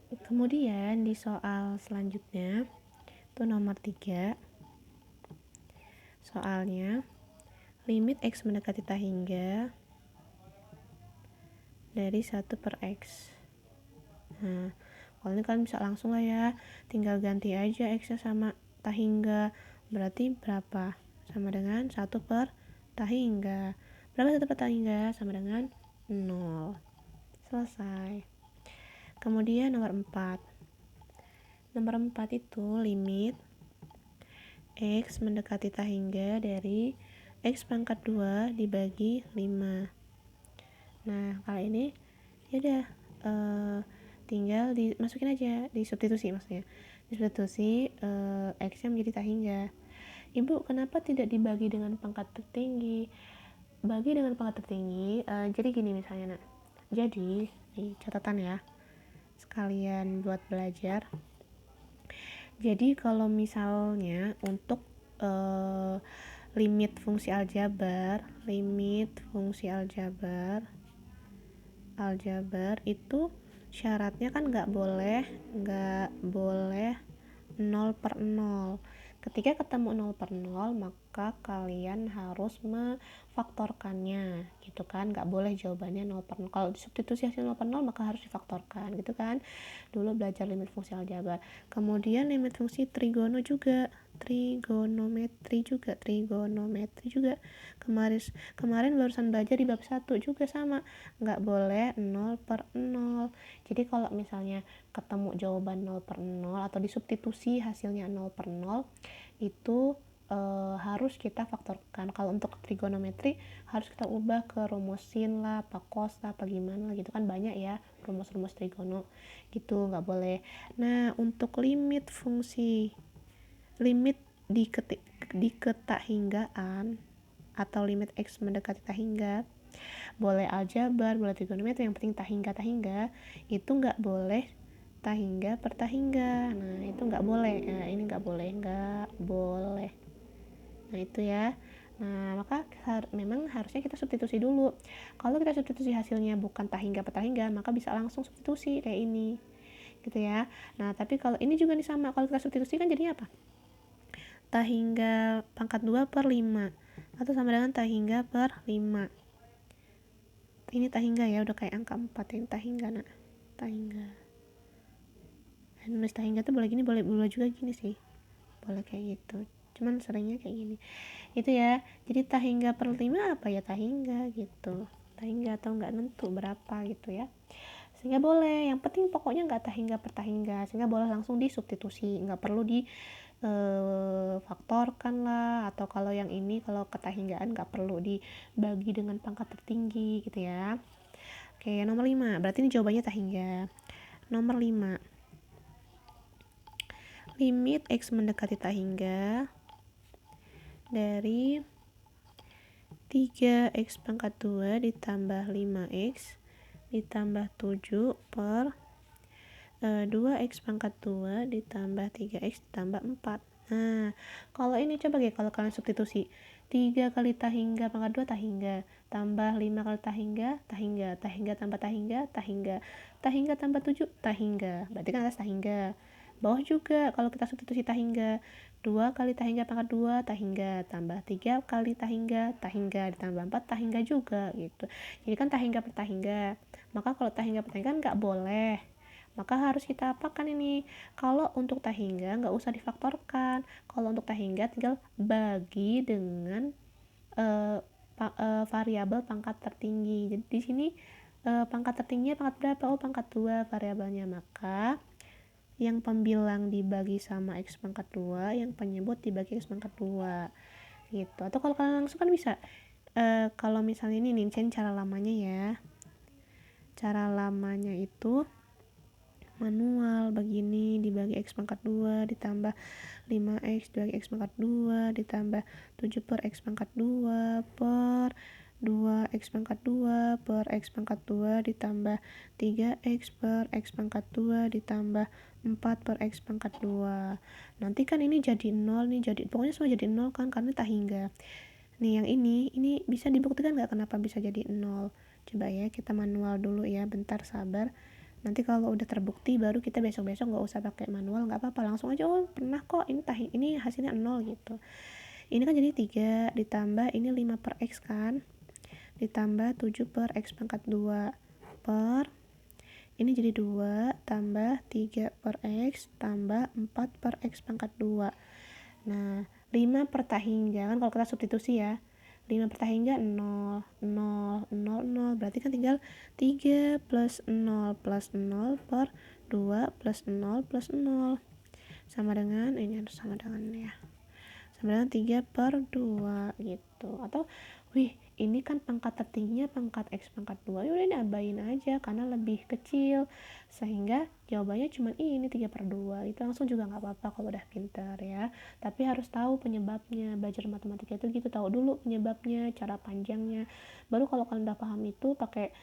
Kemudian di soal selanjutnya itu nomor 3, soalnya limit X mendekati tak hingga dari 1 per X. Nah, kalau ini kalian bisa langsung lah ya, tinggal ganti aja X nya sama tak hingga, berarti berapa? Sama dengan 1 per tak hingga. Berapa 1 per tak hingga? Sama dengan 0. Selesai. Kemudian nomor 4. Nomor 4 itu limit X mendekati tak hingga dari X pangkat 2 dibagi 5. Nah, kali ini ya udah tinggal dimasukin aja, disubstitusi maksudnya. Disubstitusi X-nya menjadi tak hingga. Ibu, kenapa tidak dibagi dengan pangkat tertinggi? Bagi dengan pangkat tertinggi, jadi gini misalnya, nak. Jadi, nih catatan ya, sekalian buat belajar. Jadi kalau misalnya untuk limit fungsi aljabar itu syaratnya kan nggak boleh 0 per 0. Ketika ketemu 0 per 0, maka kalian harus memfaktorkannya, gitu kan. Nggak boleh jawabannya 0 per 0. Kalau disubstitusi hasil 0 per 0, maka harus difaktorkan, gitu kan. Dulu belajar limit fungsi aljabar. Kemudian limit fungsi trigonometri juga. Kemarin barusan belajar di bab 1 juga sama. Nggak boleh 0 per 0. Jadi kalau misalnya ketemu jawaban 0 per 0 atau disubstitusi hasilnya 0 per 0 itu harus kita faktorkan. Kalau untuk trigonometri harus kita ubah ke rumus sin lah, apa cos lah, apa gimana gitu kan, banyak ya rumus-rumus trigono gitu, nggak boleh. Nah, untuk limit di ketak hinggaan atau limit X mendekati tak hingga, boleh aljabar, boleh trigonometri, yang penting tak hingga itu nggak boleh tak hingga per tak hingga. Nah, itu nggak boleh. Nah, ini nggak boleh. Nah, itu ya. Nah, maka memang harusnya kita substitusi dulu. Kalau kita substitusi hasilnya bukan tak hingga per tak hingga, maka bisa langsung substitusi kayak ini, gitu ya. Nah, tapi kalau ini juga nih sama, kalau kita substitusi kan jadinya apa? Tak hingga pangkat 2 per 5 atau sama dengan tak hingga per 5. Ini tak hingga ya, udah kayak angka 4 ini tak hingga, nah. Tak hingga. Nulis tak hingga tuh boleh gini, boleh juga gini sih. Boleh kayak gitu. Cuman seringnya kayak gini. Itu ya. Jadi tak hingga per 5 apa ya, tak hingga gitu. Tak hingga atau enggak nentu berapa gitu ya. Sehingga boleh, yang penting pokoknya enggak tak hingga per tak hingga, sehingga boleh langsung disubstitusi, enggak perlu di faktorkan lah, atau kalau yang ini kalau ketahinggaan nggak perlu dibagi dengan pangkat tertinggi gitu ya. Oke, nomor 5 berarti ini jawabannya tahingga. Nomor 5, limit X mendekati tahingga dari 3X pangkat 2 ditambah 5X ditambah 7 per 2X pangkat 2 ditambah 3X ditambah 4. Nah, kalau ini coba ya, kalau kalian substitusi 3 kali tahingga pangkat 2 tahingga, tambah 5 kali tahingga tambah tahingga tambah 7 tahingga, berarti kan atas tahingga. Bawah juga kalau kita substitusi tahingga, 2 kali tahingga pangkat 2 tahingga, tambah 3 kali tahingga ditambah 4 tahingga juga gitu. Jadi kan tahingga per tahingga. Maka kalau tahingga per tahingga nggak boleh. Maka harus kita apakan ini? Kalau untuk tahingga nggak usah difaktorkan. Kalau untuk tahingga tinggal bagi dengan variabel pangkat tertinggi. Jadi di sini pangkat tertingginya pangkat berapa? Oh, pangkat 2 variabelnya. Maka yang pembilang dibagi sama X pangkat 2, yang penyebut dibagi X pangkat 2 gitu. Atau kalau kalian langsung kan bisa. Kalau misalnya ini nih, cara lamanya ya. Cara lamanya itu manual begini, dibagi X pangkat 2 ditambah 5X dibagi X pangkat 2 ditambah 7 per X pangkat 2 per 2X pangkat 2 per X pangkat 2 ditambah 3X per X pangkat 2 ditambah 4 per X pangkat 2. Nanti kan ini jadi 0 nih, jadi pokoknya semua jadi 0 kan, karena tak hingga. Nih yang ini bisa dibuktikan nggak kenapa bisa jadi 0? Coba ya, kita manual dulu ya, bentar sabar. Nanti kalau udah terbukti baru kita besok-besok nggak usah pakai manual, nggak apa-apa, langsung aja, oh pernah kok ini hasilnya 0 gitu. Ini kan jadi 3 ditambah ini 5 per X kan, ditambah 7 per X pangkat 2 per ini jadi 2 tambah 3 per X tambah 4 per X pangkat 2. Nah 5 per tahingga kan kalau kita substitusi ya, 5 per tahingga 0 0 0 0, berarti kan tinggal 3 plus 0 plus 0 per 2 plus 0 plus 0 sama dengan ini, harus sama dengan ya, sama dengan 3 per 2 gitu. Atau wih ini kan pangkat tertingginya pangkat X pangkat 2, yaudah ini abain aja karena lebih kecil, sehingga jawabannya cuma ini 3 per 2, itu langsung juga nggak apa-apa kalau udah pintar ya. Tapi harus tahu penyebabnya, belajar matematika itu gitu, tahu dulu penyebabnya, cara panjangnya, baru kalau kalian udah paham itu pakai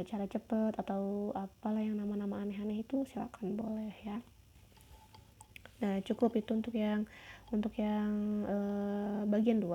cara cepet atau apalah yang nama-nama aneh-aneh itu silakan boleh ya. Nah cukup itu untuk yang bagian 2.